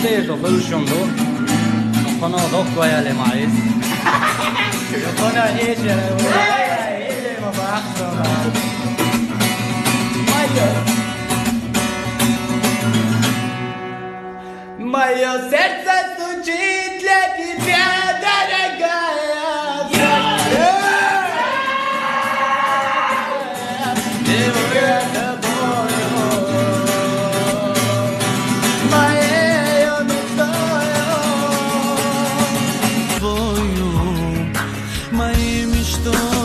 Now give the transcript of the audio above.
steso solution do. Kono do ale mais. Eu kono esse ele ma basta. Мое сердце стучит для тебя, дорогая. Живу тобою, моею мечтою, твою, моей мечтой.